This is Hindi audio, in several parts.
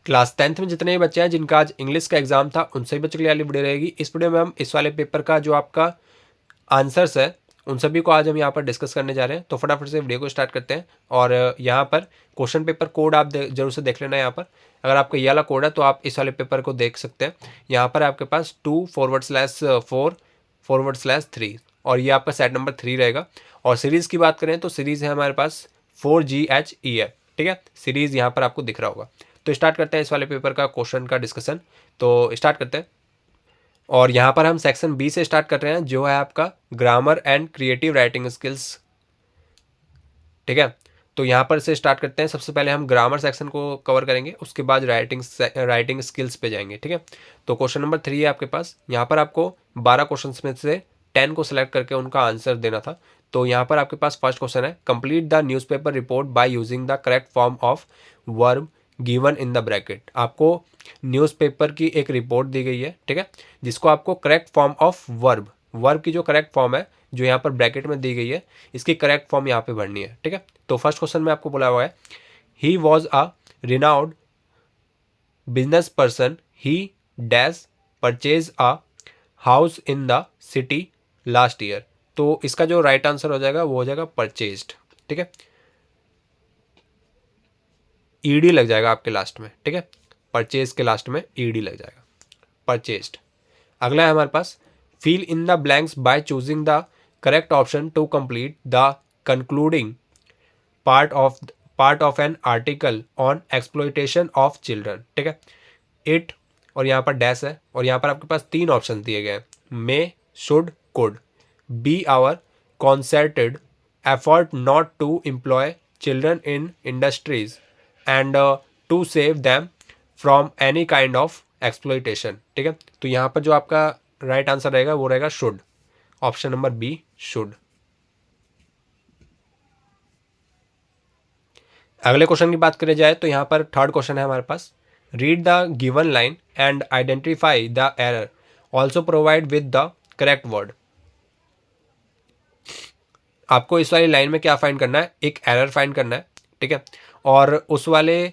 क्लास 10th में जितने भी बच्चे हैं जिनका आज इंग्लिश का एग्जाम था उन सभी बच्चों के लिए वाली वीडियो रहेगी। इस वीडियो में हम इस वाले पेपर का जो आपका आंसर्स है उन सभी को आज हम यहाँ पर डिस्कस करने जा रहे हैं। तो फटाफट से वीडियो को स्टार्ट करते हैं। और यहाँ पर क्वेश्चन पेपर कोड आप जरूर से देख लेना। यहाँ पर अगर आपका ये वाला कोड है तो आप इस वाले पेपर को देख सकते हैं। यहाँ पर आपके पास 2/4/3 और ये आपका सेट नंबर 3 रहेगा। और सीरीज़ की बात करें तो सीरीज़ है हमारे पास 4GHEF। ठीक है, सीरीज़ यहाँ पर आपको दिख रहा होगा। तो स्टार्ट करते हैं इस वाले पेपर का क्वेश्चन का डिस्कशन। तो स्टार्ट करते हैं। और यहाँ पर हम सेक्शन बी से स्टार्ट कर रहे हैं जो है आपका grammar and creative writing skills. ठीक है, तो यहाँ पर से स्टार्ट करते हैं। सबसे पहले हम ग्रामर सेक्शन को कवर करेंगे, उसके बाद राइटिंग स्किल्स पे जाएंगे। ठीक है, तो क्वेश्चन नंबर 3 है आपके पास। यहाँ पर आपको 12 क्वेश्चन में से 10 को सिलेक्ट करके उनका आंसर देना था। तो यहाँ पर आपके पास फर्स्ट क्वेश्चन है, complete the newspaper report by using the correct form of verb given in the bracket. आपको न्यूज़पेपर की एक रिपोर्ट दी गई है, ठीक है, जिसको आपको करेक्ट फॉर्म ऑफ वर्ब की जो करेक्ट फॉर्म है जो यहाँ पर ब्रैकेट में दी गई है, इसकी करेक्ट फॉर्म यहाँ पे भरनी है। ठीक है, तो फर्स्ट क्वेश्चन में आपको बोला हुआ है, he was a renowned business person, he dash purchase a house in the city last year. तो इसका जो राइट आंसर हो जाएगा वो हो जाएगा परचेज्ड। ठीक है, ईडी लग जाएगा आपके लास्ट में। ठीक है, परचेज के लास्ट में ईडी लग जाएगा, परचेज्ड। अगला है हमारे पास, fill in the blanks by choosing the correct option to complete the concluding part of an article on exploitation of children. ठीक है, इट और यहाँ पर डैश है और यहाँ पर आपके पास 3 ऑप्शन दिए गए हैं, may, should, could be our concerted effort not to employ children in industries and to save them from any kind of exploitation। ठीक है, तो यहाँ पर जो आपका राइट आंसर रहेगा वो रहेगा should, option number B should. अगले क्वेश्चन की बात करें जाए तो यहाँ पर थर्ड क्वेश्चन है हमारे पास, read the given line and identify the error, also provide with the correct word. आपको इस वाली लाइन में क्या फाइंड करना है, एक एरर फाइंड करना है। ठीक है, और उस वाले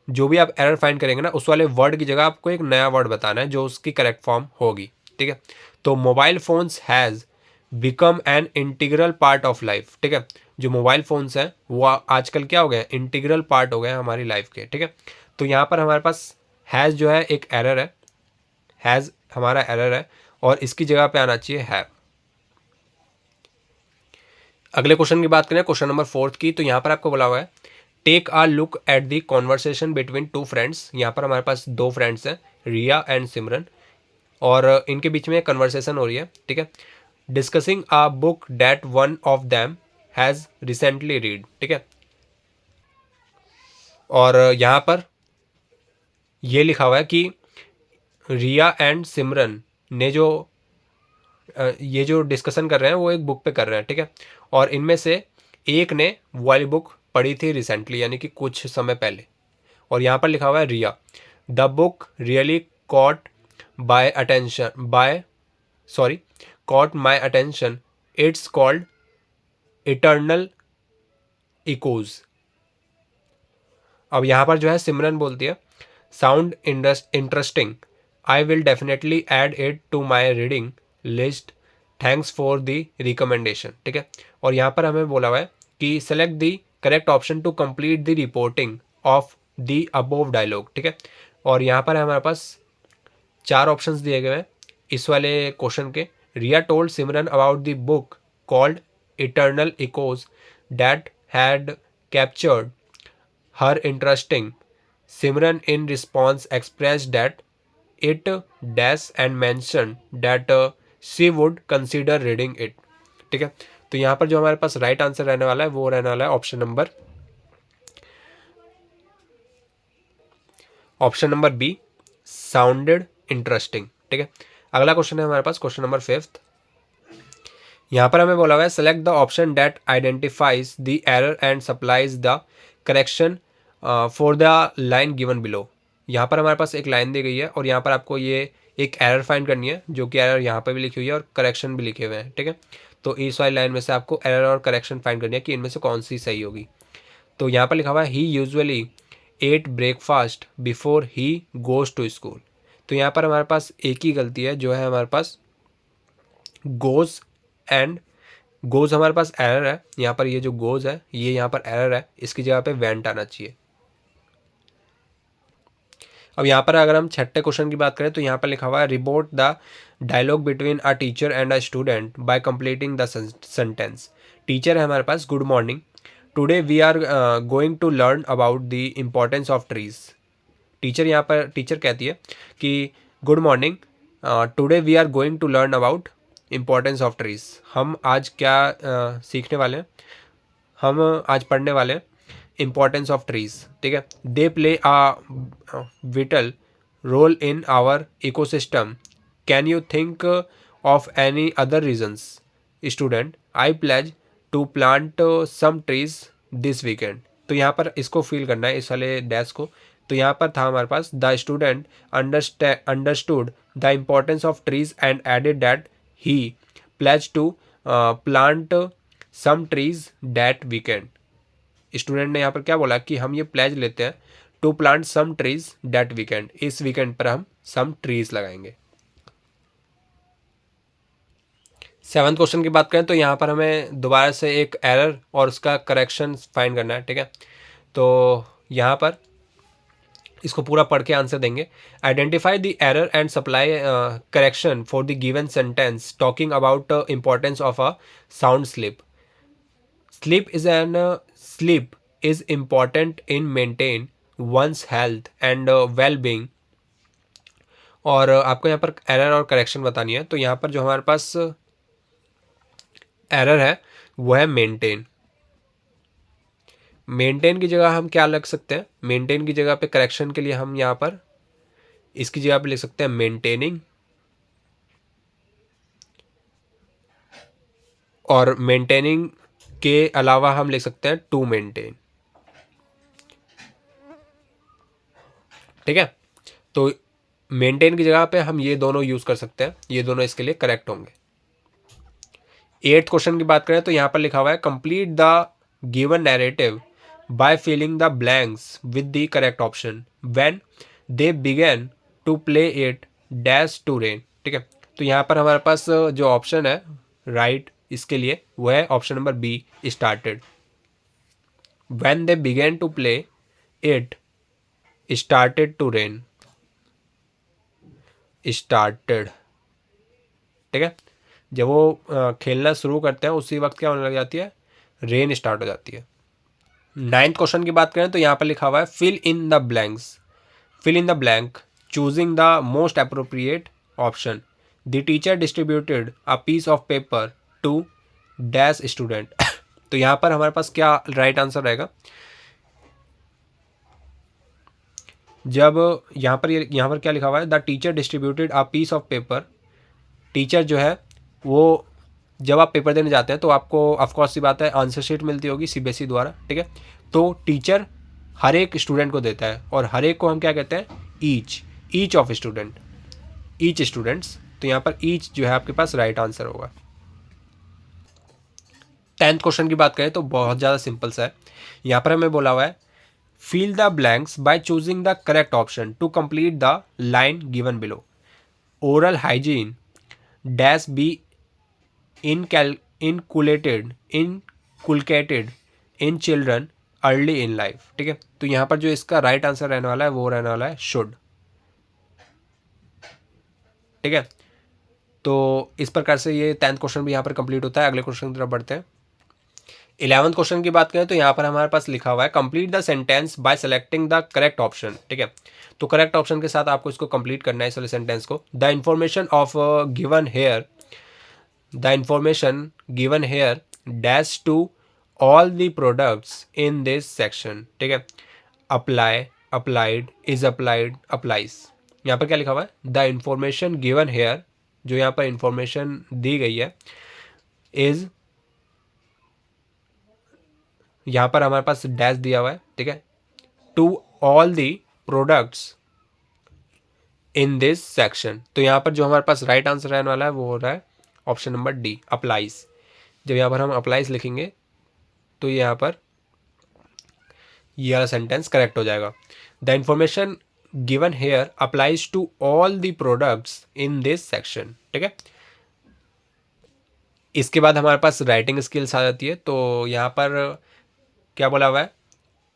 जो भी आप एरर फाइंड करेंगे ना उस वाले वर्ड की जगह आपको एक नया वर्ड बताना है जो उसकी करेक्ट फॉर्म होगी। ठीक है, तो mobile phones has become an integral part of life. ठीक है, जो मोबाइल फ़ोन्स हैं वो आजकल क्या हो गए, इंटीग्रल पार्ट हो गए हमारी लाइफ के। ठीक है, तो यहाँ पर हमारे पास हैज़ जो है एक एरर है, हैज़ हमारा एरर है और इसकी जगह पे आना चाहिए हैव। अगले क्वेश्चन की बात करें, क्वेश्चन नंबर 4 की, तो यहाँ पर आपको बोला हुआ है, take a look at the conversation between 2 friends. यहाँ पर हमारे पास 2 फ्रेंड्स हैं, रिया एंड सिमरन, और इनके बीच में कन्वर्सेशन हो रही है। ठीक है, discussing a book that one of them has recently read. ठीक है, और यहाँ पर ये लिखा हुआ है कि रिया एंड सिमरन ने जो ये जो डिस्कशन कर रहे हैं वो एक बुक पे कर रहे हैं। ठीक है, और इनमें से एक ने वो वाली बुक पढ़ी थी रिसेंटली, यानी कि कुछ समय पहले। और यहाँ पर लिखा हुआ है Riya, the book really caught my attention, it's called eternal echoes. अब यहाँ पर जो है सिमरन बोलती है, sound interesting, I will definitely add it to my reading list, thanks for the recommendation. ठीक है, और यहाँ पर हमें बोला हुआ है कि select the correct option to complete the reporting of the above dialogue. ठीक है, और यहाँ पर हमारे पास 4 ऑप्शंस दिए गए हैं इस वाले क्वेश्चन के। Riya told Simran about the book called eternal echoes that had captured her interesting. Simran in response expressed that it dash and mentioned that she would consider reading it। ठीक है, तो यहाँ पर जो हमारे पास राइट आंसर रहने वाला है वो रहने वाला है option number B, sounded interesting. ठीक है, अगला क्वेश्चन है हमारे पास क्वेश्चन नंबर 5। यहाँ पर हमें बोला हुआ है, select the option that identifies the error and supplies the correction for the line given below. यहाँ पर हमारे पास एक लाइन दी गई है और यहाँ पर आपको ये एक एरर फाइंड करनी है, जो कि एरर यहाँ पर भी लिखी हुई है और करेक्शन भी लिखे हुए हैं। ठीक है, तो इस वाली लाइन में से आपको एरर और करेक्शन फाइंड करनी है कि इनमें से कौन सी सही होगी। तो यहाँ पर लिखा हुआ है, he usually ate breakfast before he goes to school. तो यहाँ पर हमारे पास एक ही गलती है, जो है हमारे पास गोज़ एंड गोज़ हमारे पास एरर है। यहाँ पर ये जो गोज़ है ये यहाँ पर एरर है, इसकी जगह पे वेंट आना चाहिए। अब यहाँ पर अगर हम छठे क्वेश्चन की बात करें तो यहाँ पर लिखा हुआ है report the dialogue between a teacher and a student by completing the sentence. Teacher है हमारे पास, good morning, today we are going to learn about the importance of trees. Teacher यहाँ पर टीचर कहती है कि good morning, today we are going to learn about importance of trees. हम आज क्या सीखने वाले हैं, हम आज पढ़ने वाले हैं इम्पोर्टेंस ऑफ ट्रीज। ठीक है, they play a vital role in our ecosystem, can you think of any other reasons. Student, I pledge to plant some trees this weekend. तो यहाँ पर इसको फील करना है, इस वाले डैश को। तो यहाँ पर था हमारे पास the student understood the importance of trees and added that he pledge to plant some trees that weekend. Student ने यहाँ पर क्या बोला कि हम ये प्लेज लेते हैं to plant some trees that weekend, इस वीकेंड पर हम सम ट्रीज लगाएंगे। सेवंथ क्वेश्चन की बात करें तो यहाँ पर हमें दोबारा से एक एरर और उसका करेक्शन फाइंड करना है। ठीक है, तो यहाँ पर इसको पूरा पढ़ के आंसर देंगे। Identify the error and supply correction for the given sentence talking about importance of a sound slip. Sleep is important in maintain one's health and well-being। और आपको यहाँ पर एरर और करेक्शन बतानी है। तो यहाँ पर जो हमारे पास एरर है वो है मेंटेन। मेंटेन की जगह हम क्या लग सकते हैं, मेंटेन की जगह पे करेक्शन के लिए हम यहाँ पर इसकी जगह पे लिख सकते हैं मेंटेनिंग, और मेंटेनिंग के अलावा हम लिख सकते हैं टू मेंटेन। ठीक है, तो मेंटेन की जगह पे हम ये दोनों यूज कर सकते हैं, ये दोनों इसके लिए करेक्ट होंगे। एट्थ क्वेश्चन की बात करें तो यहाँ पर लिखा हुआ है complete the given narrative by filling the blanks with the correct option when they begin to play it dash to rain. ठीक है, तो यहाँ पर हमारे पास जो ऑप्शन है राइट इसके लिए वो है option number B, started. When they begin to play it started to rain, started. ठीक है, जब वो खेलना शुरू करते हैं उसी वक्त क्या होने लग जाती है, रेन स्टार्ट हो जाती है। नाइन्थ क्वेश्चन की बात करें तो यहाँ पर लिखा हुआ है fill in the blanks, fill in the blank choosing the most appropriate option. The teacher distributed a piece of paper to dash student. तो यहाँ पर हमारे पास क्या राइट आंसर रहेगा, जब यहाँ पर क्या लिखा हुआ है the teacher distributed a piece of paper. Teacher जो है वो जब आप पेपर देने जाते हैं तो आपको ऑफकोर्स सी बात है आंसर शीट मिलती होगी सीबीएसई द्वारा। ठीक है, तो टीचर हर एक स्टूडेंट को देता है और हर एक को हम क्या कहते हैं, each of student, each students. तो यहाँ पर ईच जो है आपके पास राइट आंसर होगा। टेंथ क्वेश्चन की बात करें तो बहुत ज़्यादा सिंपल सा है। यहाँ पर हमें बोला हुआ है fill the blanks by choosing the correct option to complete the line given below. Oral hygiene dash be inculcated in children early in life. ठीक है, तो यहाँ पर जो इसका राइट आंसर रहने वाला है वो रहने वाला है शुड। ठीक है, तो इस प्रकार से ये 10th क्वेश्चन भी यहाँ पर कंप्लीट होता है। अगले क्वेश्चन की तरफ बढ़ते हैं। 11th क्वेश्चन की बात करें तो यहाँ पर हमारे पास लिखा हुआ है complete the sentence by selecting the correct option. ठीक है, तो करेक्ट ऑप्शन के साथ आपको इसको कंप्लीट करना है इस वाले सेंटेंस को। The information of given here, the information given here dash to all the products in this section. ठीक है, apply, applied, is applied, applies. यहाँ पर क्या लिखा हुआ है द इंफॉर्मेशन गिवन हेयर, जो यहाँ पर इंफॉर्मेशन दी गई है, इज, यहाँ पर हमारे पास डैश दिया हुआ है। ठीक है, to all the products in this section. तो यहाँ पर जो हमारे पास राइट आंसर रहने वाला है वो हो रहा है ऑप्शन नंबर डी, अप्लाइज। जब यहाँ पर हम अप्लाइज लिखेंगे तो यहाँ पर ये वाला सेंटेंस करेक्ट हो जाएगा। The information given here applies to all the products in this section. ठीक है, इसके बाद हमारे पास राइटिंग स्किल्स आ जाती है। तो यहाँ पर क्या बोला हुआ है,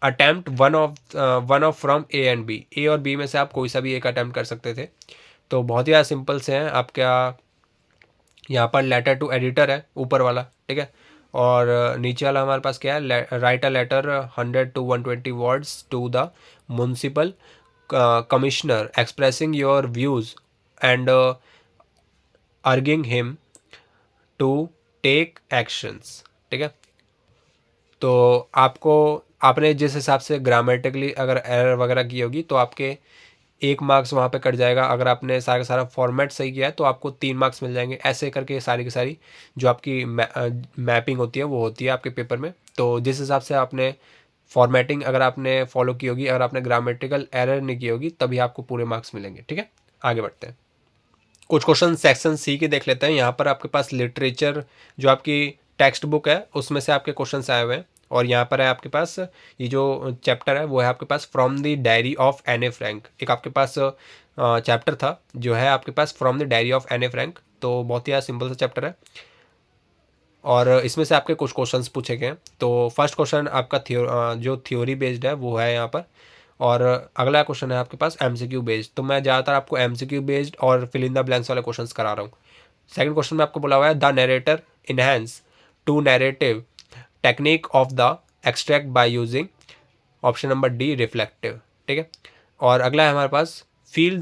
attempt one of from A and B. A और बी में से आप कोई सा भी एक अटैम्प्ट कर सकते थे। तो बहुत ही ज़्यादा सिंपल से हैं। आप क्या, यहाँ पर लेटर टू एडिटर है ऊपर वाला, ठीक है, और नीचे वाला हमारे पास क्या है, write a letter 100 to 120 words to the municipal commissioner expressing your views and urging him to take actions. ठीक है, तो आपको, आपने जिस हिसाब से ग्रामेटिकली अगर एरर वगैरह की होगी तो आपके 1 मार्क्स वहाँ पे कट जाएगा। अगर आपने सारा का सारा फॉर्मेट सही किया है तो आपको 3 मार्क्स मिल जाएंगे। ऐसे करके सारी की सारी जो आपकी मैपिंग होती है वो होती है आपके पेपर में। तो जिस हिसाब से आपने फॉर्मेटिंग अगर आपने फॉलो की होगी, अगर आपने ग्रामेटिकल एरर नहीं की होगी, तभी आपको पूरे मार्क्स मिलेंगे। ठीक है, आगे बढ़ते हैं। कुछ क्वेश्चन सेक्शन सी के देख लेते हैं। यहाँ पर आपके पास लिटरेचर जो आपकी टेक्स्ट बुक है उसमें से आपके क्वेश्चंस आए हुए हैं। और यहाँ पर है आपके पास ये जो चैप्टर है वो है आपके पास फ्रॉम द डायरी ऑफ एने फ्रैंक। एक आपके पास चैप्टर था जो है आपके पास फ्रॉम द डायरी ऑफ एने फ्रैंक। तो बहुत ही सिंपल सा चैप्टर है और इसमें से आपके कुछ क्वेश्चंस पूछे गए हैं। तो फर्स्ट क्वेश्चन आपका जो थ्योरी बेस्ड है वो है यहाँ पर, और अगला क्वेश्चन है आपके पास एमसीक्यू बेस्ड। तो मैं ज़्यादातर आपको एमसीक्यू बेस्ड और फिल इन द ब्लैंक्स वाले क्वेश्चंस करा रहा हूँ। सेकंड क्वेश्चन में आपको बोला हुआ है the narrator enhance to narrative technique of the extract by using option number D reflective. ठीक है, और अगला है हमारे पास fill in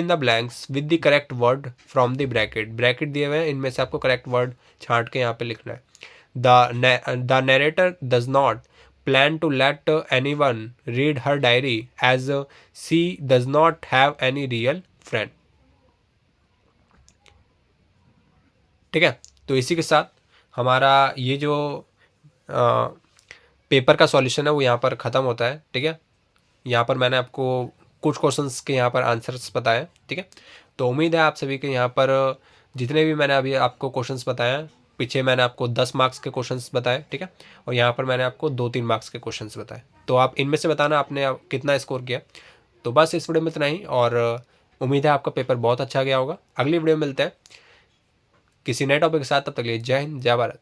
the blanks with the correct word from the bracket. Bracket दिए हुए हैं, इनमें से आपको करेक्ट वर्ड छांट के यहाँ पे लिखना है। The narrator does not plan to let anyone read her diary as she does not have any real friend। ठीक है, तो इसी के साथ हमारा ये जो पेपर का सॉल्यूशन है वो यहाँ पर ख़त्म होता है। ठीक है, यहाँ पर मैंने आपको कुछ क्वेश्चंस के यहाँ पर आंसर्स बताए। ठीक है, तो उम्मीद है आप सभी के यहाँ पर जितने भी मैंने अभी आपको क्वेश्चंस बताए, पीछे मैंने आपको 10 मार्क्स के क्वेश्चंस बताए। ठीक है, और यहाँ पर मैंने आपको 2-3 मार्क्स के क्वेश्चंस बताए। तो आप इनमें से बताना आपने कितना स्कोर किया। तो बस इस वीडियो में इतना ही, और उम्मीद है आपका पेपर बहुत अच्छा गया होगा। अगली वीडियो में मिलते हैं किसी नए टॉपिक के साथ। तब तक के लिए जय हिंद, जय भारत।